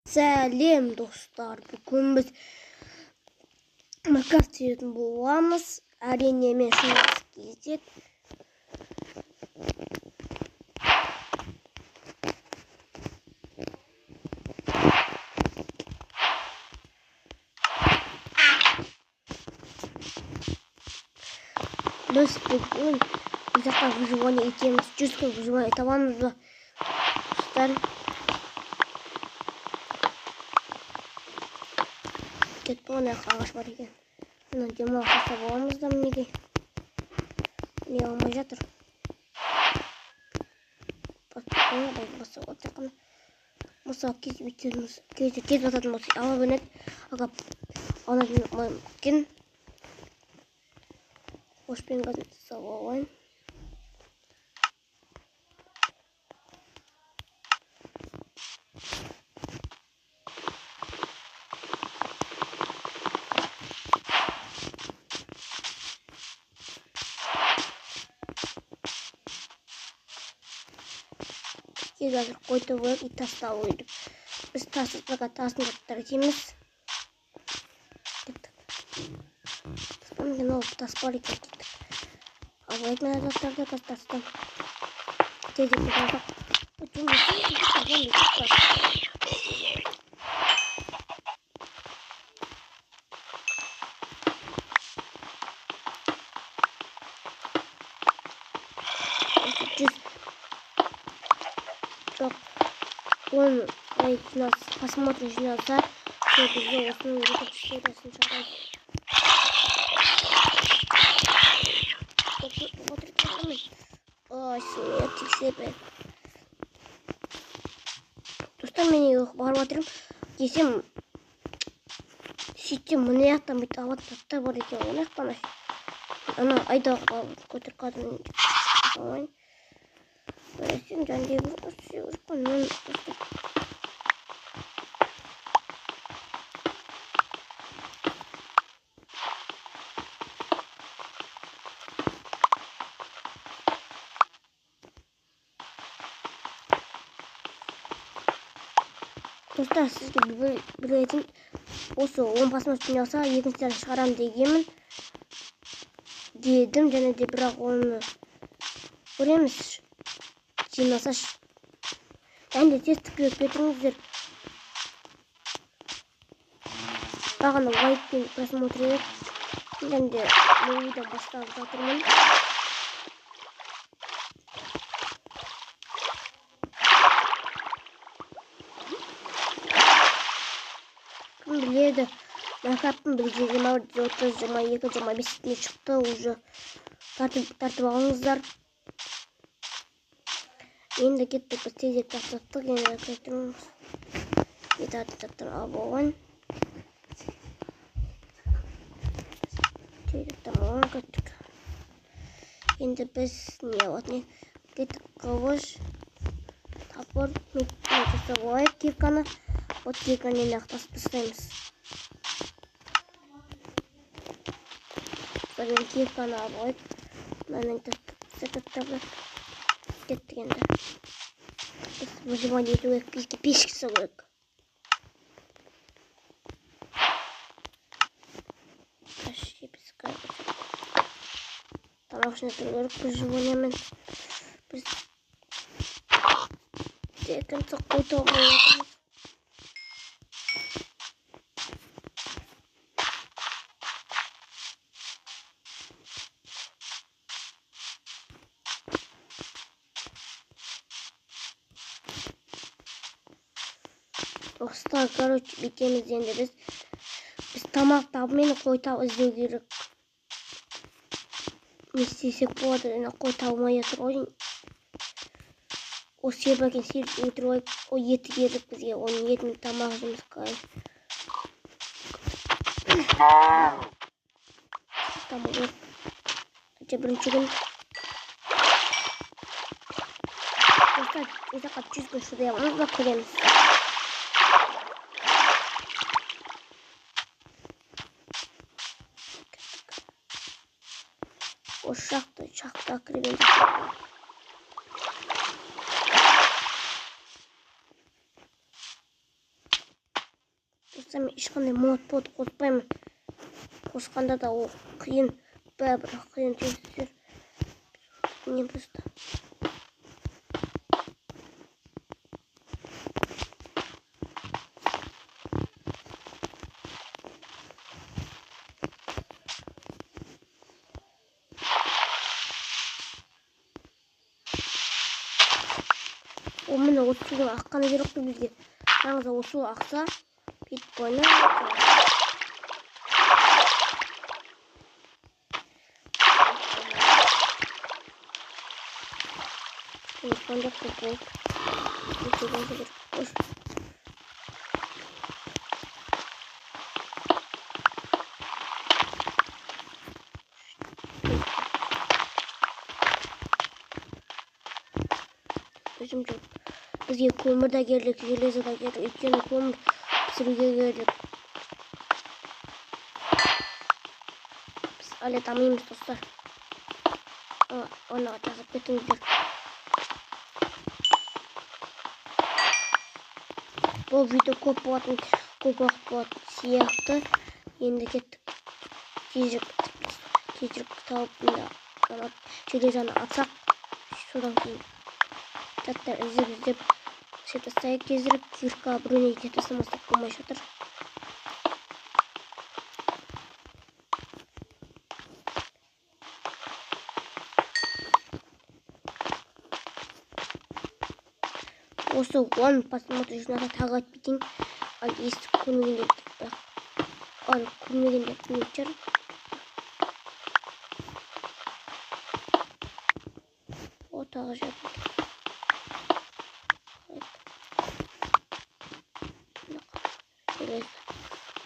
Сәлем достар, бүгін біз Minecraft серияларын боламыз. Әрине мен шыңғыс кезет. Біз бүгін жаққа выживание етеміз. 100 күн выживание табамыз ба достар? Кетті оны ағаш бар екен. Мына демалыс жасап аламыз да мінеге. Не алмай жатыр. Басып отырған. Мысалы кез бататын болса ала бөнет. Ағап алатын мүмкін. Қошпен газын жасап алайын. Қазір қойты болып ит тастау ойды. Біз тасыздыға тасын жаттар етеміз. Кеттік. Таспамен олып таспар екен кеттік. Ал айтмен азаттарды тастастан. Тезек бұдалдық. Он посмотрим жинаса, что это сделал основную рекордсерию сначала. Смерть себе. Достар мен барып отырмын. Десем сөйтсем мына жақтан бүйтіп аваттар бар екен. Оны жақтан ана айдаға көтеріп қалдым. Сен жандей бір қоймын. Достар, сізге білетін осы 10 посмотрен алса, екіншілерін шығарам дегенмін. Дедім, және де бірақ оны көреміз. Жинаса және де тез тікіліп кетіңіздер. Бағана лайкпен просмотр және де бұл видео басталып жатырмын. Кім біледі, Minecraft'ın бір 20, 30, 22, 25'ine шықты уже. Тартып алыңыздар. Енді кеттік, біз тезек тастаттық, енді кеттіміз. Тартып алып тезек тамауын кеттік. Енді біз не алатын? Кеттік қылыш. Тапыр, мен жасап алайық кирканы. Вот кирканы нақтасып тастаймыз. Мен кирканы алайық. Мәнің тастаттарды кеттік енді. Біз выживание етуге пешкі сауық. Тамақ ішіне тұрғырып выживаниемен біз текін соққой тоғын отырмыз. Достар, короче, бітеміз енді біз тамақ табымен қой тауы іздеу керек. Не істесек болады, қой табылмай жатыр ғой. Осы сербакен серіп өтіріп ой еті керек бізге, оның етін тамақ жұмысқа. Тамақ жоқ. Бірінші күн. Достар, өзаққа 100 күн шыдай аламыз ба көреміз. Осы шақты кірген жоқ. болмаса мен ешқандай мод қоспаймын. Қосқанда да ол қиын, бәрібір қиын түйістер. Не просто. О, міне осы судың аққаны керек қой бізге. Жаңызда осы су ақса, кетіп қойны. Телефонда көп болды. Өзім жоқ. Бізге көмір да керек, железо да керек. Өйткені көмір пісіруге керек. Біз әлі дамимыз, достар. Оны жазып кетіңіздер. Бұл видео көп уақыт болатын сияқты. Енді кеттік. Тезірек тауып железоны атсақ, содан кейін заттар іздеп тастайық кездіріп, кирка біреуіне тастамастап болмай жатыр. Осы он посмотришь надо тағы айтпайтын. Ал естіп көрмегендер білмейтер. О, тағы жатыр.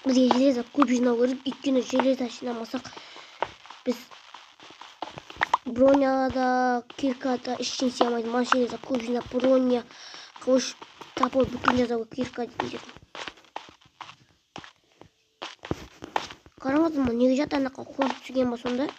Бізге железо көп жинау керек, өйткені железо жинамасақ біз броняда, киркада іштен сиямайды. Мана железо көп жинап, броня, қылыш, топор бүкіл жазауға кирка дейтін жерден. Қараңыз, неге жат анақа қуанып түскен ба сонда?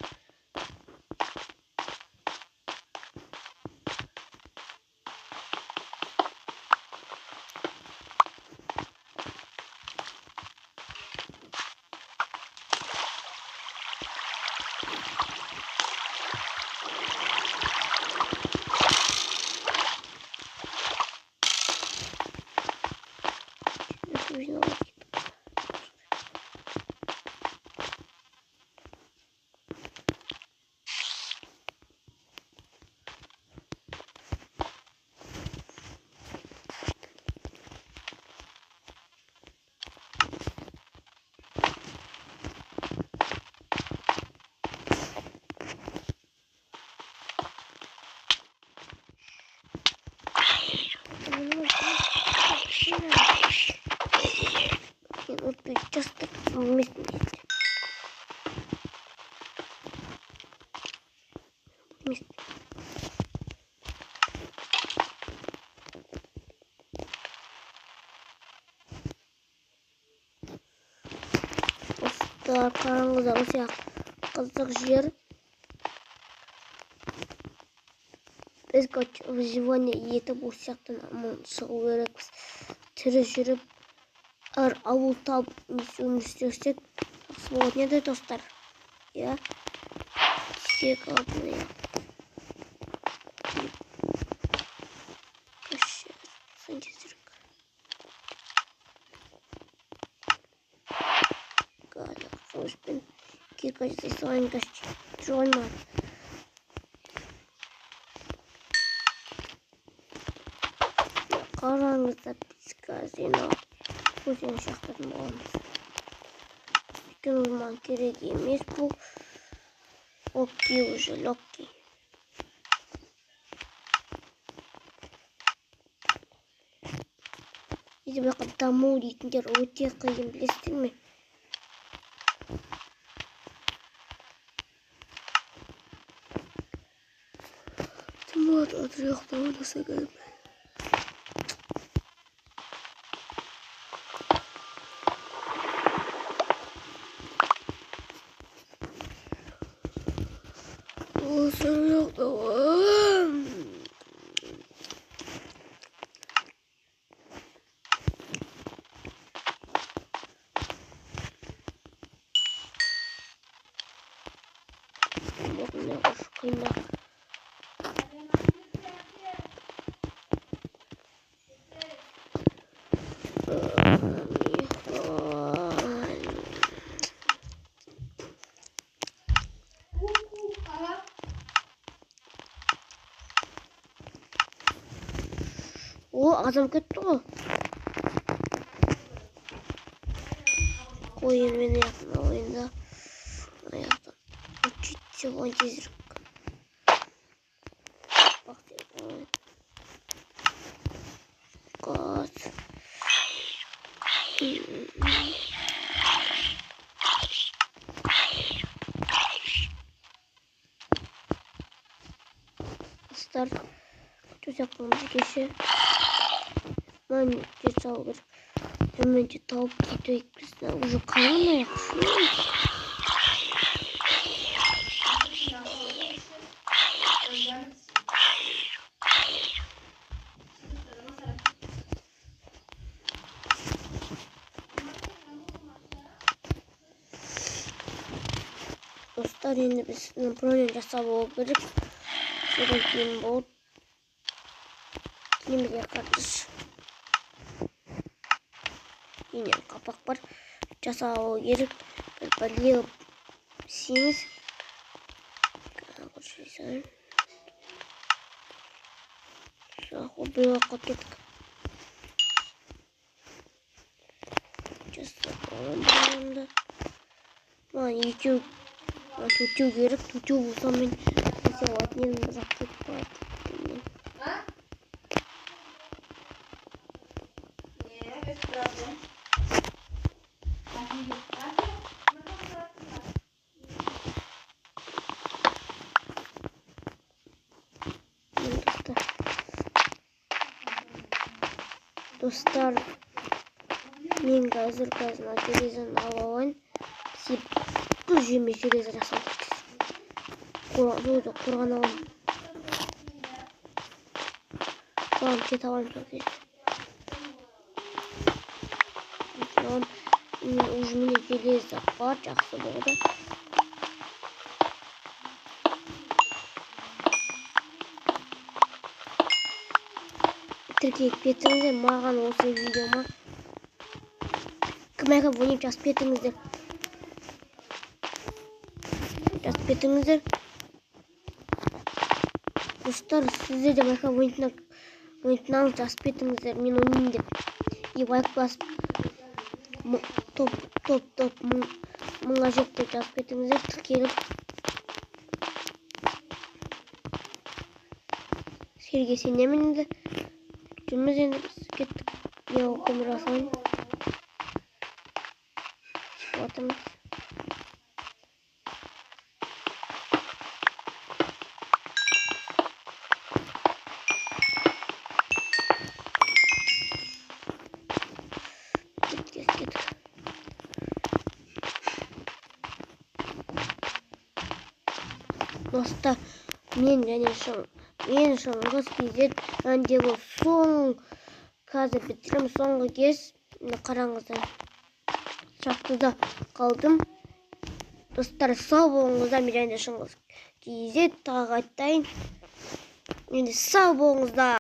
Just missed me. Dostlar, karnımıza ısıyak kızdık жер. Biz kaç выживание етіп осы сияқтан аман шығу керекпіз. Тірі жүріп, ауыл тауып өмір сүрсек жақсы болатын еді, достар. Я тек алдын қылышпен кирка жасайын жүре алмады. Қараңыздар, біз казино көзен шақтырдың боламыз. Өйткені маған керек емес бұл. Окей уже, окей. Еді бірақ даму дейтіндер өте қиын, білесіздер ме? Вот, от жақта ойнаса келіп. Осы жақта ойна. О, адам кетті ғой. Ойын мені яқын ойында. Аяқтан. Үтчетсе ғой тезірік. Бақ телефон. Газ. Dostlar. Çok yapmamız geçiyor. Ben geç alır. Hemen tavuk gidiyor ikisine. Ucu kalmıyor. Dostlar yine biz proje жасап алу керек. Содан кейін болады. Немеге қардыш. Yine kapak var. Жасап алу керек. Біліп сеңіз. Бір уақыт кеттік. Жасап алу. Маған екеу төртеу керек. Төртеу болса мен жасап алатын едім, бірақ кетіп барады. Dostlar, мен қазір телевизорын алып алайын. Бұл жеме телевизор жасап қорған аламын. Соған кет алайын сол кезде. Уже міне телевизор бар, жақсы болды. Тіркеліп кетіңіздер, маған осы видеома кімәға ойнап жазып кетіңіздер. Жазып кетіңіздер. Достар, сіздер де байқа ойнайтын жазып кетіңіздер. Мен ойнайын деп. И лайк басып топ мыңға жетті деп жазып кетіңіздер. Тіркеліп. Сергей сенемін енді. Жүрміз енді біз кеттік. Мен көмір асайын. Батымыз. Кеттік. Достар, мен және шыңғыс кезет әндегі қазір бітірім соңғы кез қараңыздар. Шақтыда қалдым. Достар, сау болыңыздар. Мен және шыңғыс кезет тағы айтайын. Енді сау болыңыздар.